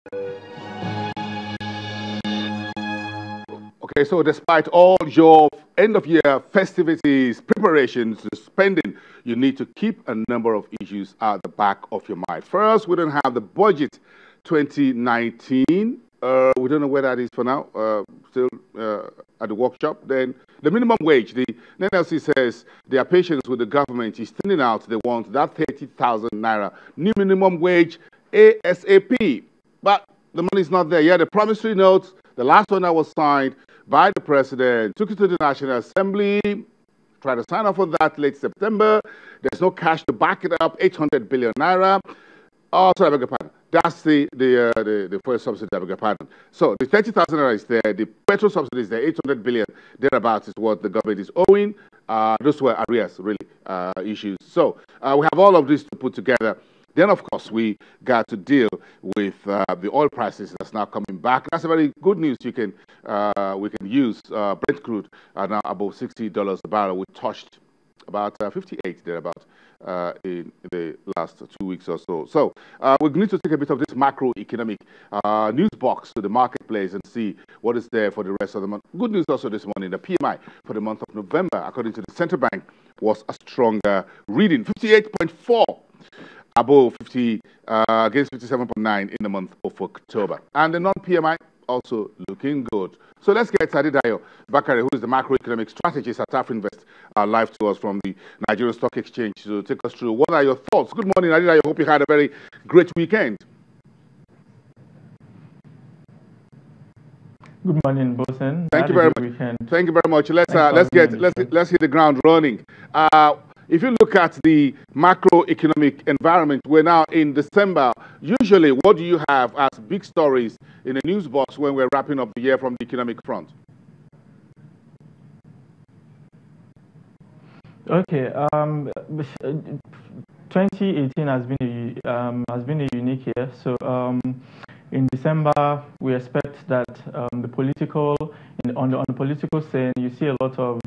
Okay, so despite all your end-of-year festivities, preparations, spending, you need to keep a number of issues at the back of your mind. First, we don't have the budget 2019. We don't know where that is for now. Still at the workshop. Then the minimum wage. The NLC says they are patient with the government. Is thinning out. They want that 30,000 naira new minimum wage ASAP. But the money is not there yet. The promissory notes, the last one that was signed by the president, took it to the National Assembly, tried to sign off on that late September. There's no cash to back it up, 800 billion naira. Oh, sorry, I beg your pardon. That's the first subsidy, I beg your pardon. So the 30,000 naira is there. The petrol subsidy is there, 800 billion. Thereabouts is what the government is owing. Those were arrears, really, issues. So we have all of this to put together. Then, of course, we got to deal with the oil prices that's now coming back. That's a very good news. We can use Brent crude now above $60 a barrel. We touched about 58 thereabouts in the last 2 weeks or so. So we need to take a bit of this macroeconomic news box to the marketplace and see what is there for the rest of the month. Good news also this morning, the PMI for the month of November, according to the central bank, was a stronger reading, 58.4. Above 50 against 57.9 in the month of October. And the non-PMI also looking good. So let's get Sadidayo Bakare, who is the macroeconomic strategist at Afrinvest, live to us from the Nigerian Stock Exchange to take us through. What are your thoughts? Good morning, Sadidayo. Hope you had a very great weekend. Good morning, Bosen. Thank you very much. Thank you very much. Let's hit the ground running. If you look at the macroeconomic environment, we're now in December. Usually, what do you have as big stories in the news box when we're wrapping up the year from the economic front? Okay. 2018 has been a unique year. So in December, we expect that on the political scene, you see a lot of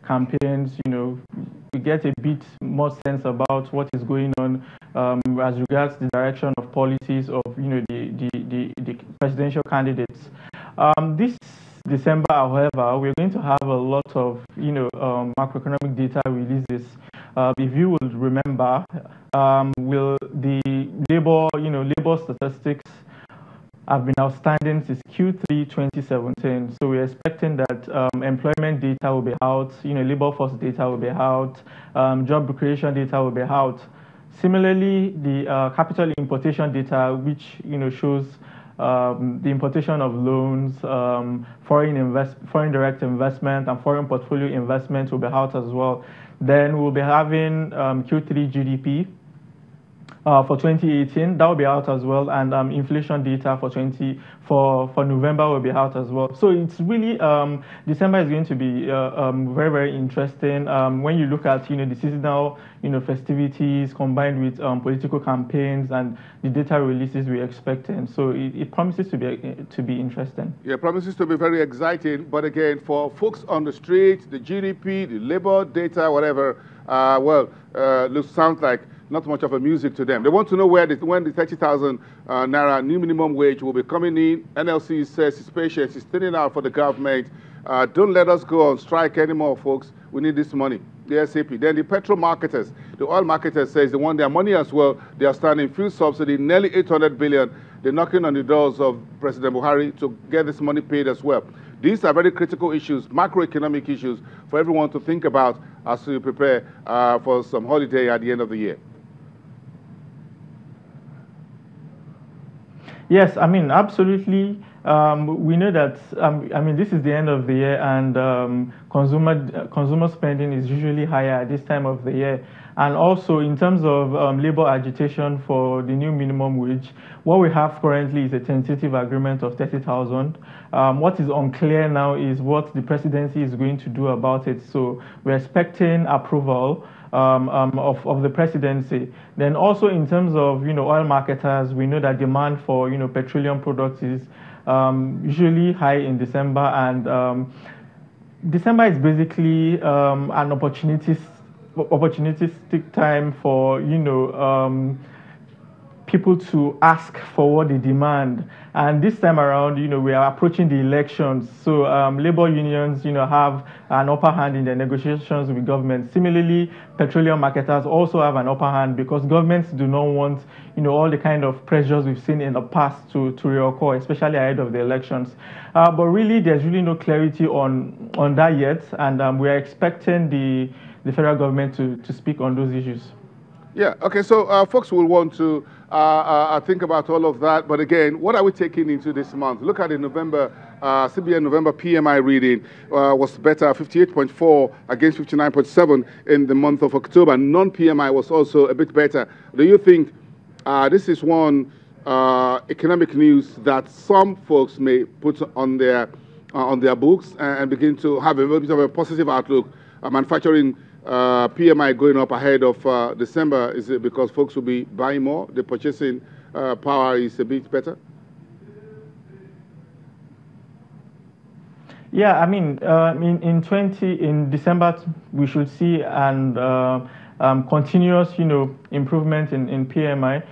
campaigns. We get a bit more sense about what is going on as regards the direction of policies of the presidential candidates. This December, however, we're going to have a lot of macroeconomic data releases. If you will remember, will the labor statistics have been outstanding since Q3 2017. So we're expecting that employment data will be out, labor force data will be out, job creation data will be out. Similarly, the capital importation data, which shows the importation of loans, foreign direct investment, and foreign portfolio investment will be out as well. Then we'll be having Q3 GDP for 2018. That will be out as well, and inflation data for November will be out as well. So it's really December is going to be very, very interesting when you look at the seasonal festivities combined with political campaigns and the data releases we're expecting. So it promises to be interesting. Yeah, it promises to be very exciting. But again, for folks on the street, the GDP, the labor data, whatever, sounds like not much of a music to them. They want to know when the 30,000 naira new minimum wage will be coming in. NLC says it's patient, it's thinning out for the government. Don't let us go on strike anymore, folks. We need this money, the SAP. Then the petrol marketers, the oil marketers says they want their money as well. They are standing fuel subsidy, nearly 800 billion. They're knocking on the doors of President Buhari to get this money paid as well. These are very critical issues, macroeconomic issues for everyone to think about as we prepare for some holiday at the end of the year. Yes, I mean, absolutely. We know that, this is the end of the year, and consumer spending is usually higher at this time of the year. And also, in terms of labor agitation for the new minimum wage, what we have currently is a tentative agreement of 30,000. What is unclear now is what the presidency is going to do about it. So we're expecting approval of the presidency. Then also in terms of oil marketers, we know that demand for petroleum products is usually high in December, and December is basically an opportunistic time for people to ask for what they demand. And this time around, we are approaching the elections. So labor unions, have an upper hand in the negotiations with government. Similarly, petroleum marketers also have an upper hand because governments do not want, all the kind of pressures we've seen in the past to reoccur, especially ahead of the elections. But really, there's really no clarity on that yet. And we are expecting the federal government to speak on those issues. Yeah, okay, so folks will want to think about all of that. But again, what are we taking into this month? Look at the November, CBN November PMI reading was better, 58.4 against 59.7 in the month of October. Non-PMI was also a bit better. Do you think this is one economic news that some folks may put on their books and begin to have a little bit of a positive outlook? Manufacturing PMI going up ahead of December, is it because folks will be buying more? The purchasing power is a bit better? Yeah, I mean, in December, we should see continuous, improvement in PMI.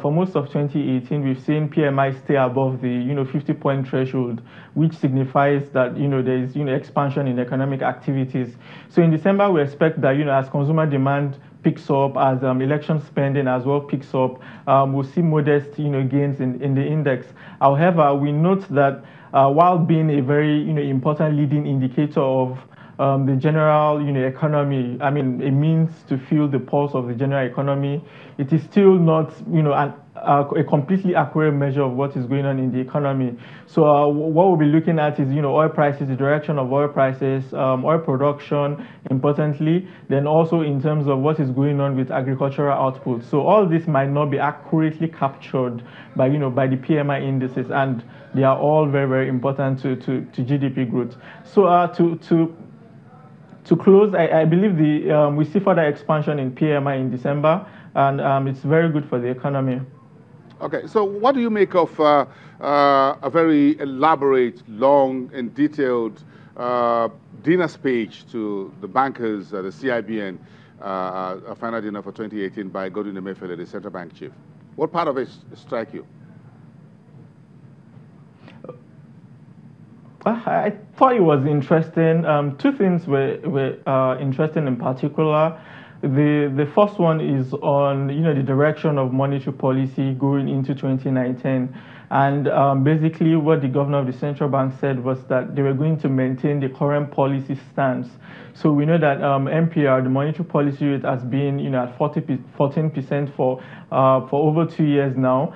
For most of 2018, we've seen PMI stay above the, 50-point threshold, which signifies that, there is, expansion in economic activities. So in December, we expect that, as consumer demand picks up, as election spending as well picks up, we'll see modest, gains in the index. However, we note that while being a very, important leading indicator of the general, economy, I mean, a means to feel the pulse of the general economy, it is still not, a completely accurate measure of what is going on in the economy. So what we'll be looking at is, oil prices, the direction of oil prices, oil production, importantly, then also in terms of what is going on with agricultural output. So all this might not be accurately captured by, by the PMI indices, and they are all very, very important to GDP growth. So to close, I believe we see further expansion in PMI in December, and it's very good for the economy. Okay, so what do you make of a very elaborate, long, and detailed dinner speech to the bankers, the CIBN, a final dinner for 2018 by Godwin Emefiele, the central bank chief? What part of it strike you? I thought it was interesting. Two things were interesting in particular. The first one is on the direction of monetary policy going into 2019, and basically what the governor of the central bank said was that they were going to maintain the current policy stance. So we know that MPR, the monetary policy rate, has been at 14% for over 2 years now.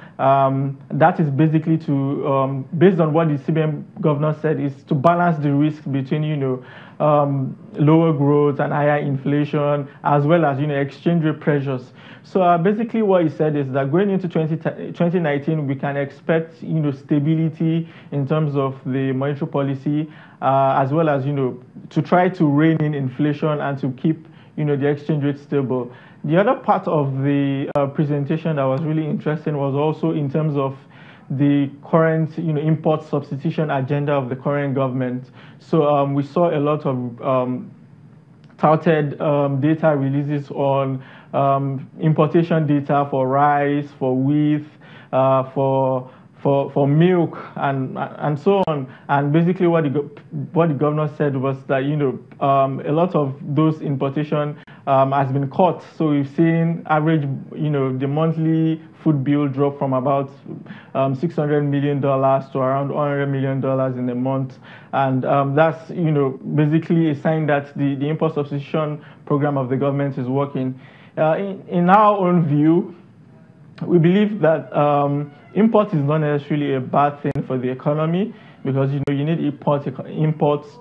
That is basically to based on what the CBN governor said, is to balance the risk between lower growth and higher inflation, as well as exchange rate pressures. So basically what he said is that going into 2019, we can expect stability in terms of the monetary policy, as well as to try to rein in inflation and to keep the exchange rate stable. The other part of the presentation that was really interesting was also in terms of the current import substitution agenda of the current government. So we saw a lot of touted data releases on importation data for rice, for wheat, for milk, and so on. And basically what the governor said was that a lot of those importation has been cut. So we've seen average the monthly food bill drop from about $600 million to around $100 million in a month, and that's basically a sign that the import substitution program of the government is working. In our own view, we believe that import is not necessarily a bad thing for the economy, because you need imports